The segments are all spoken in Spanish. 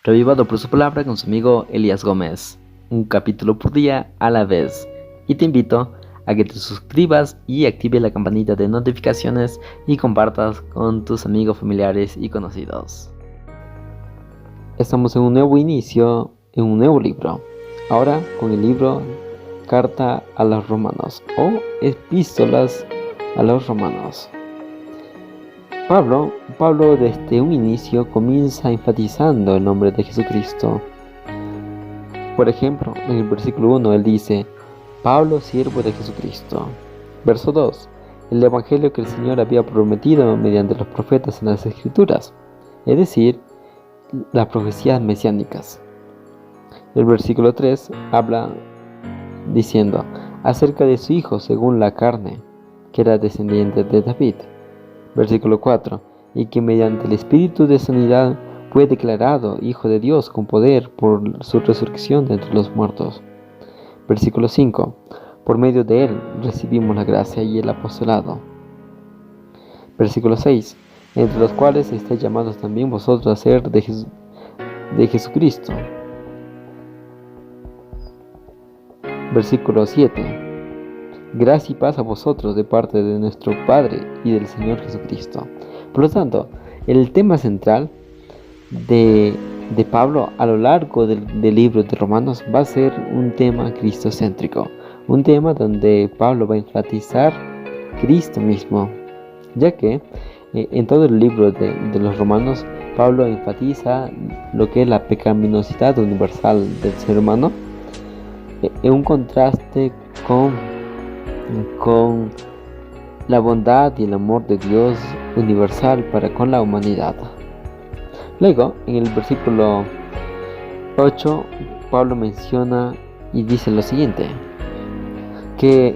Revivado por su palabra con su amigo Elías Gómez, un capítulo por día a la vez. Y te invito a que te suscribas y active la campanita de notificaciones y compartas con tus amigos, familiares y conocidos. Estamos en un nuevo inicio, en un nuevo libro. Ahora con el libro Carta a los Romanos o Epístolas a los Romanos. Pablo desde un inicio comienza enfatizando el nombre de Jesucristo. Por ejemplo, en el versículo 1 él dice: Pablo, siervo de Jesucristo. Verso 2: el evangelio que el Señor había prometido mediante los profetas en las Escrituras, es decir, las profecías mesiánicas. El versículo 3 habla diciendo acerca de su hijo según la carne, que era descendiente de David. Versículo 4: y que mediante el Espíritu de sanidad fue declarado Hijo de Dios con poder por su resurrección de entre los muertos. Versículo 5: por medio de él recibimos la gracia y el apostolado. Versículo 6: entre los cuales estáis llamados también vosotros a ser de Jesucristo. Versículo 7: gracia y paz a vosotros de parte de nuestro Padre y del Señor Jesucristo. Por lo tanto, el tema central de Pablo a lo largo del libro de Romanos va a ser un tema cristocéntrico, un tema donde Pablo va a enfatizar Cristo mismo, ya que en todo el libro de los Romanos Pablo enfatiza lo que es la pecaminosidad universal del ser humano, en un contraste con la bondad y el amor de Dios universal para con la humanidad. Luego, en el versículo 8, Pablo menciona y dice lo siguiente: que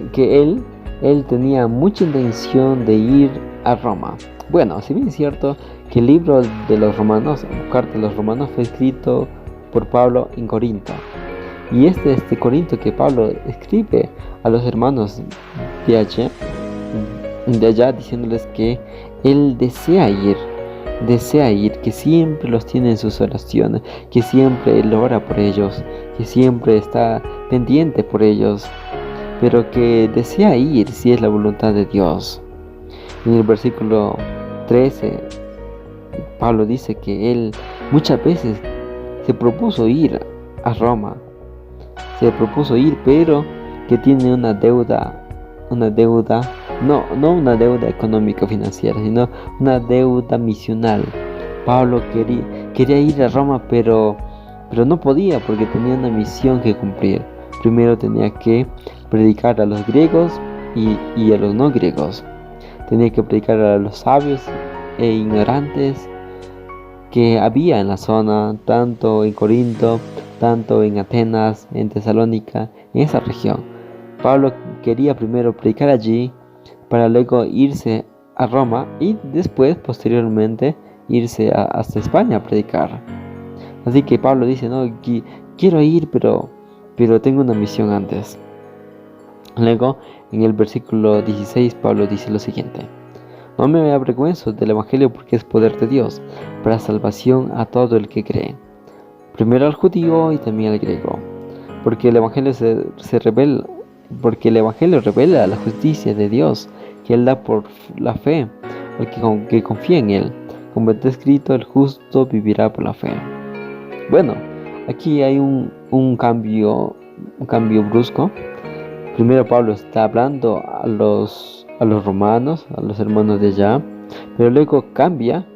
él tenía mucha intención de ir a Roma. Bueno, si bien es cierto que el libro de los Romanos, Carta de los Romanos, fue escrito por Pablo en Corinto, y este Corinto que Pablo escribe a los hermanos de allá diciéndoles que él desea ir, que siempre los tiene en sus oraciones, que siempre él ora por ellos, que siempre está pendiente por ellos, pero que desea ir si es la voluntad de Dios. En el versículo 13, Pablo dice que él muchas veces se propuso ir a Roma, pero que tiene una deuda, no una deuda económica financiera, sino una deuda misional. Pablo quería ir a Roma, pero no podía porque tenía una misión que cumplir. Primero tenía que predicar a los griegos y a los no griegos. Tenía que predicar a los sabios e ignorantes que había en la zona, tanto en Corinto, tanto en Atenas, en Tesalónica, en esa región. Pablo quería primero predicar allí para luego irse a Roma y después, posteriormente, irse hasta España a predicar. Así que Pablo dice: no, quiero ir, pero tengo una misión antes. Luego, en el versículo 16, Pablo dice lo siguiente: no me avergüenzo del evangelio porque es poder de Dios para salvación a todo el que cree, primero al judío y también al griego, porque el evangelio revela la justicia de Dios que él da por la fe al que confía en él, como está escrito: el justo vivirá por la fe. Bueno, aquí hay un cambio brusco. Primero Pablo está hablando a los romanos, a los hermanos de allá, pero luego cambia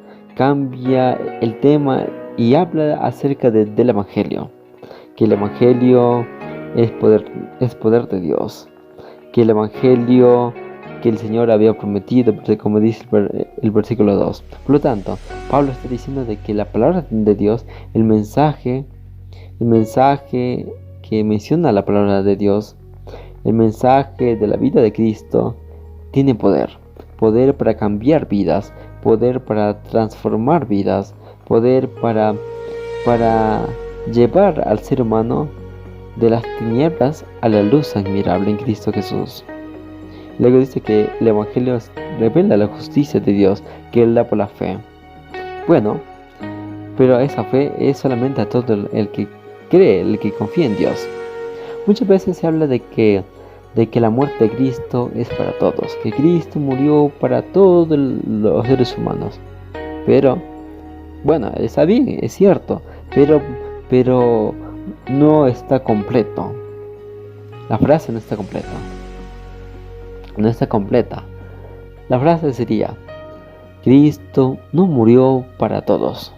el tema y habla acerca del evangelio, que el evangelio es poder de Dios, que el evangelio que el Señor había prometido, como dice el versículo 2. Por lo tanto, Pablo está diciendo de que la palabra de Dios, el mensaje que menciona la palabra de Dios, el mensaje de la vida de Cristo, tiene poder para cambiar vidas, poder para transformar vidas, poder para llevar al ser humano de las tinieblas a la luz admirable en Cristo Jesús. Luego dice que el evangelio revela la justicia de Dios que él da por la fe. Bueno, pero esa fe es solamente a todo el que cree, el que confía en Dios. Muchas veces se habla de que la muerte de Cristo es para todos, que Cristo murió para todos los seres humanos. Pero, bueno, está bien, es cierto, pero no está completo. La frase no está completa. No está completa. La frase sería: Cristo no murió para todos,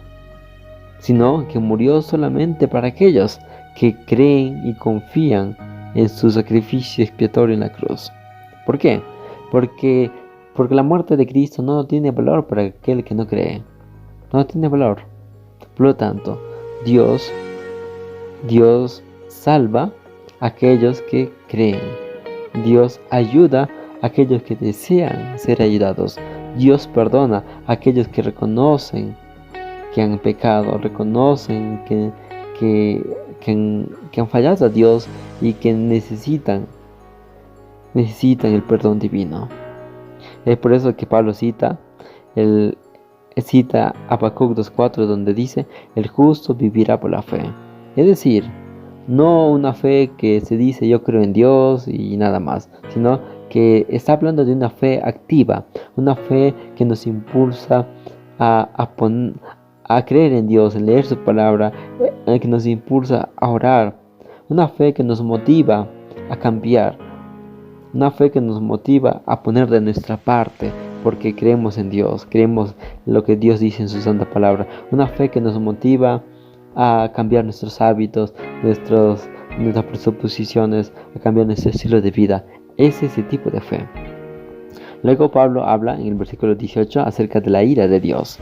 sino que murió solamente para aquellos que creen y confían en su sacrificio expiatorio en la cruz. ¿Por qué? Porque la muerte de Cristo no tiene valor para aquel que no cree. No tiene valor. Por lo tanto, Dios salva a aquellos que creen. Dios ayuda a aquellos que desean ser ayudados. Dios perdona a aquellos que reconocen que han pecado, reconocen que han fallado a Dios y que necesitan el perdón divino. Es por eso que Pablo cita Habacuc 2:4, donde dice: el justo vivirá por la fe. Es decir, no una fe que se dice yo creo en Dios y nada más, sino que está hablando de una fe activa, una fe que nos impulsa a creer en Dios, en leer su palabra, que nos impulsa a orar, una fe que nos motiva a cambiar, una fe que nos motiva a poner de nuestra parte, porque creemos en Dios, creemos en lo que Dios dice en su santa palabra, una fe que nos motiva a cambiar nuestros hábitos, nuestras presuposiciones, a cambiar nuestro estilo de vida. Es ese tipo de fe. Luego Pablo habla en el versículo 18 acerca de la ira de Dios.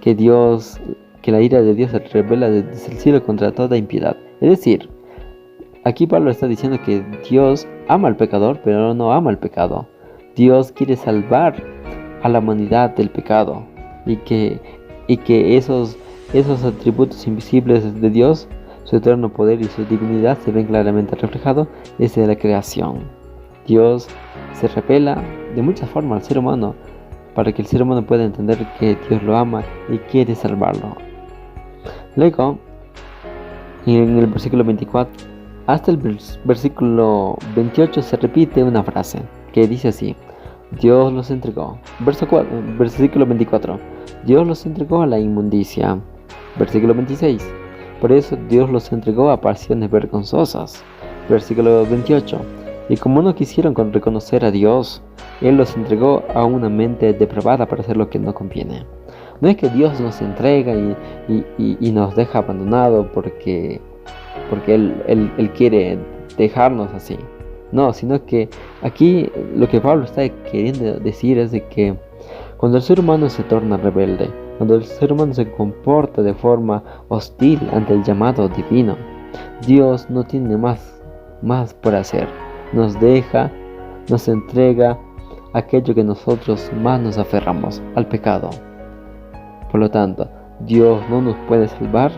Que la ira de Dios se revela desde el cielo contra toda impiedad. Es decir, aquí Pablo está diciendo que Dios ama al pecador, pero no ama el pecado. Dios quiere salvar a la humanidad del pecado, y que esos atributos invisibles de Dios, su eterno poder y su divinidad, se ven claramente reflejados desde la creación. Dios se revela de muchas formas al ser humano, para que el ser humano pueda entender que Dios lo ama y quiere salvarlo. Luego, en el versículo 24 hasta el versículo 28 se repite una frase que dice así: Dios los entregó. Versículo 24: Dios los entregó a la inmundicia. Versículo 26: por eso Dios los entregó a pasiones vergonzosas. Versículo 28: y como no quisieron reconocer a Dios, Él los entregó a una mente depravada para hacer lo que no conviene. No es que Dios nos entrega y nos deja abandonados porque Él quiere dejarnos así. No, sino que aquí lo que Pablo está queriendo decir es de que cuando el ser humano se torna rebelde, cuando el ser humano se comporta de forma hostil ante el llamado divino, Dios no tiene más por hacer. Nos deja, nos entrega aquello que nosotros más nos aferramos, al pecado. Por lo tanto, Dios no nos puede salvar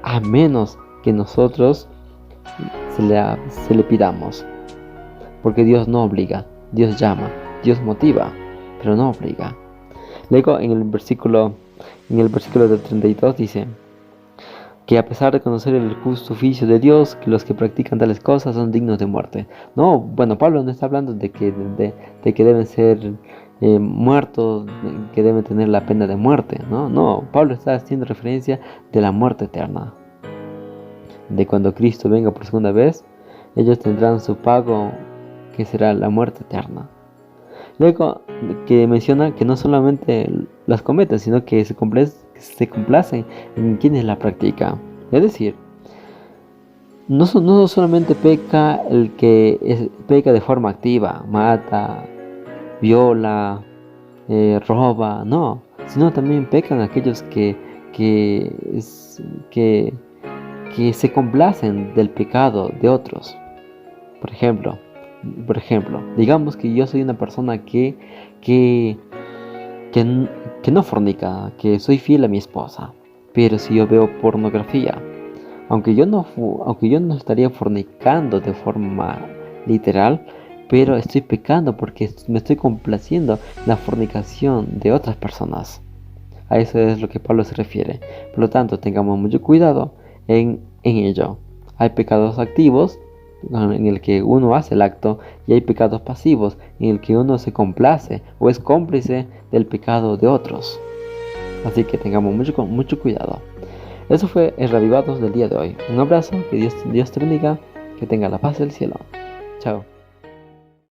a menos que nosotros se le pidamos. Porque Dios no obliga, Dios llama, Dios motiva, pero no obliga. Luego en el versículo del 32 dice que a pesar de conocer el justo oficio de Dios, que los que practican tales cosas son dignos de muerte. No, bueno, Pablo no está hablando de que deben ser muertos, que deben tener la pena de muerte. No, Pablo está haciendo referencia de la muerte eterna. De cuando Cristo venga por segunda vez, ellos tendrán su pago, que será la muerte eterna. Luego que menciona que no solamente las cometen, sino que se complacen en quienes la practican. Es decir, no solamente peca el que peca de forma activa, mata, viola, roba, no, sino también pecan aquellos que se complacen del pecado de otros. Por ejemplo, digamos que yo soy una persona que no fornica, que soy fiel a mi esposa, pero si yo veo pornografía, aunque yo no estaría fornicando de forma literal, pero estoy pecando porque me estoy complaciendo en la fornicación de otras personas. A eso es lo que Pablo se refiere. Por lo tanto, tengamos mucho cuidado en ello. Hay pecados activos en el que uno hace el acto, y hay pecados pasivos en el que uno se complace o es cómplice del pecado de otros. Así que tengamos mucho cuidado. Eso fue el Reavivados del día de hoy. Un abrazo, que Dios te bendiga, que tenga la paz del cielo. Chao.